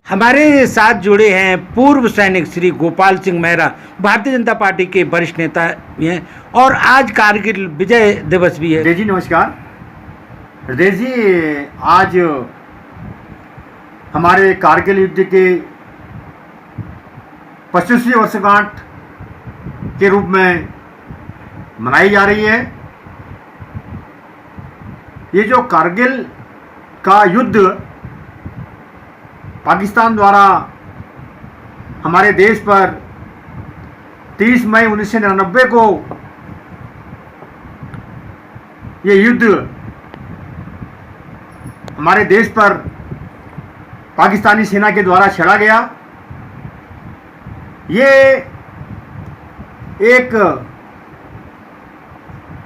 हमारे साथ जुड़े हैं पूर्व सैनिक श्री गोपाल सिंह मेहरा, भारतीय जनता पार्टी के वरिष्ठ नेता भी हैं और आज कारगिल विजय दिवस भी है। हृदय जी नमस्कार। हृदय जी, आज हमारे कारगिल युद्ध के 25वीं वर्षगांठ के रूप में मनाई जा रही है। ये जो कारगिल का युद्ध पाकिस्तान द्वारा हमारे देश पर 30 मई 1999 को ये युद्ध हमारे देश पर पाकिस्तानी सेना के द्वारा छेड़ा गया। ये एक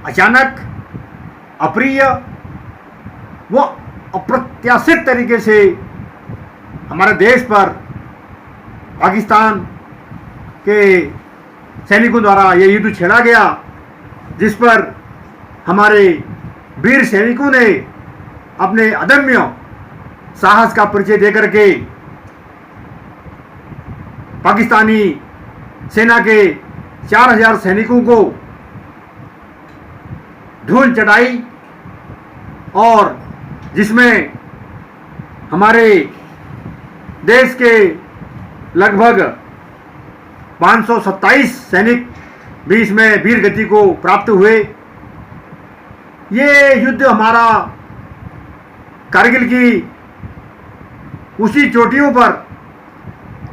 अचानक, अप्रिय व अप्रत्याशित तरीके से हमारे देश पर पाकिस्तान के सैनिकों द्वारा ये युद्ध छेड़ा गया, जिस पर हमारे वीर सैनिकों ने अपने अदम्य साहस का परिचय देकर के पाकिस्तानी सेना के 4000 सैनिकों को धूल चटाई और जिसमें हमारे देश के लगभग 527 सैनिक भी इसमें वीर गति को प्राप्त हुए। ये युद्ध हमारा कारगिल की ऊंची चोटियों पर,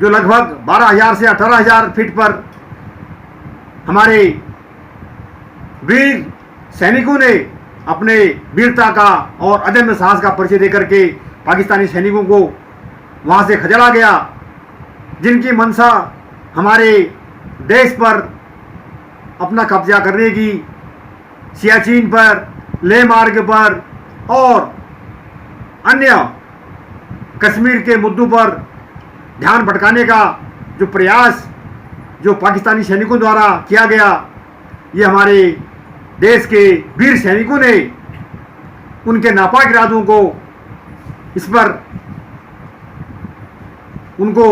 जो लगभग 12,000 से 18,000 फीट पर हमारे वीर सैनिकों ने अपने वीरता का और अदम्य साहस का परिचय देकर के पाकिस्तानी सैनिकों को वहाँ से खदेड़ा गया, जिनकी मंशा हमारे देश पर अपना कब्जा करने की, सियाचिन पर, लेह मार्ग पर और अन्य कश्मीर के मुद्दों पर ध्यान भटकाने का जो प्रयास जो पाकिस्तानी सैनिकों द्वारा किया गया, ये हमारे देश के वीर सैनिकों ने उनके नापाक इरादों को, इस पर उनको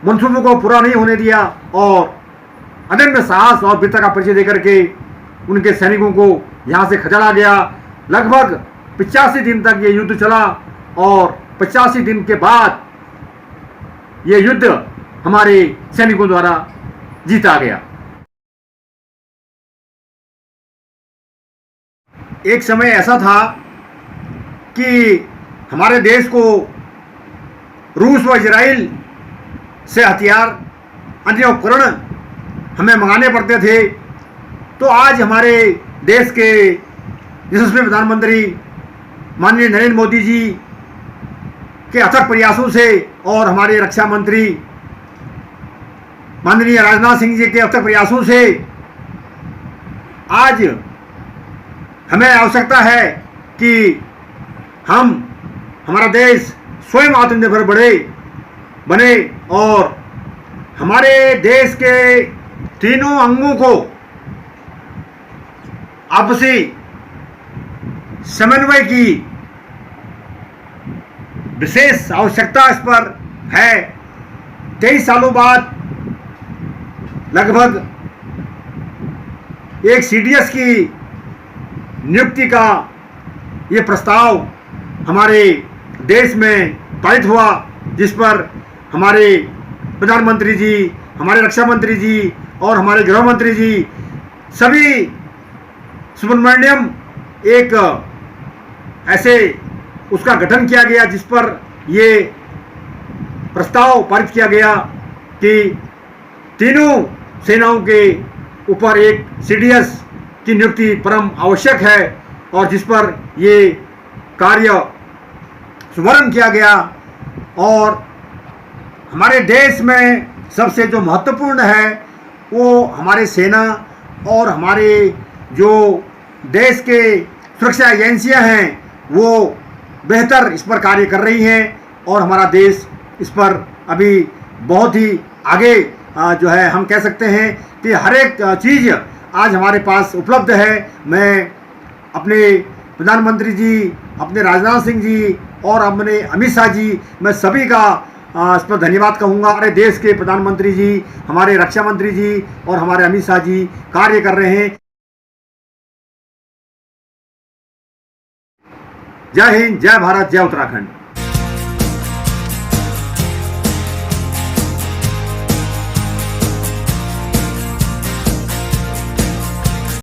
मंसूबों को पूरा नहीं होने दिया और अदम्य साहस और वीरता का परिचय देकर के उनके सैनिकों को यहाँ से खदेड़ा गया। लगभग 85 दिन तक ये युद्ध चला और 85 दिन के बाद ये युद्ध हमारे सैनिकों द्वारा जीता गया। एक समय ऐसा था कि हमारे देश को रूस व इजराइल से हथियार, अन्य उपकरण हमें मंगाने पड़ते थे। तो आज हमारे देश के यशस्वी प्रधानमंत्री माननीय नरेंद्र मोदी जी के अथक प्रयासों से और हमारे रक्षा मंत्री माननीय राजनाथ सिंह जी के अथक प्रयासों से आज हमें आवश्यकता है कि हमारा देश स्वयं आत्मनिर्भर बने और हमारे देश के तीनों अंगों को आपसी समन्वय की विशेष आवश्यकता इस पर है। 23 सालों बाद लगभग एक सीडीएस की नियुक्ति का ये प्रस्ताव हमारे देश में पारित हुआ, जिस पर हमारे प्रधानमंत्री जी, हमारे रक्षा मंत्री जी और हमारे गृह मंत्री जी सभी सुब्रमण्यम एक ऐसे उसका गठन किया गया, जिस पर ये प्रस्ताव पारित किया गया कि तीनों सेनाओं के ऊपर एक सीडीएस की नियुक्ति परम आवश्यक है और जिस पर ये कार्य शुभारंभ किया गया। और हमारे देश में सबसे जो महत्वपूर्ण है वो हमारे सेना और हमारे जो देश के सुरक्षा एजेंसियां हैं वो बेहतर इस पर कार्य कर रही हैं और हमारा देश इस पर अभी बहुत ही आगे जो है हम कह सकते हैं कि हर एक चीज़ आज हमारे पास उपलब्ध है। मैं अपने प्रधानमंत्री जी, अपने राजनाथ सिंह जी और अपने अमित शाह जी, मैं सभी का इस पर धन्यवाद कहूँगा। हमारे देश के प्रधानमंत्री जी, हमारे रक्षा मंत्री जी और हमारे अमित शाह जी कार्य कर रहे हैं। जय हिंद, जय भारत, जय उत्तराखंड।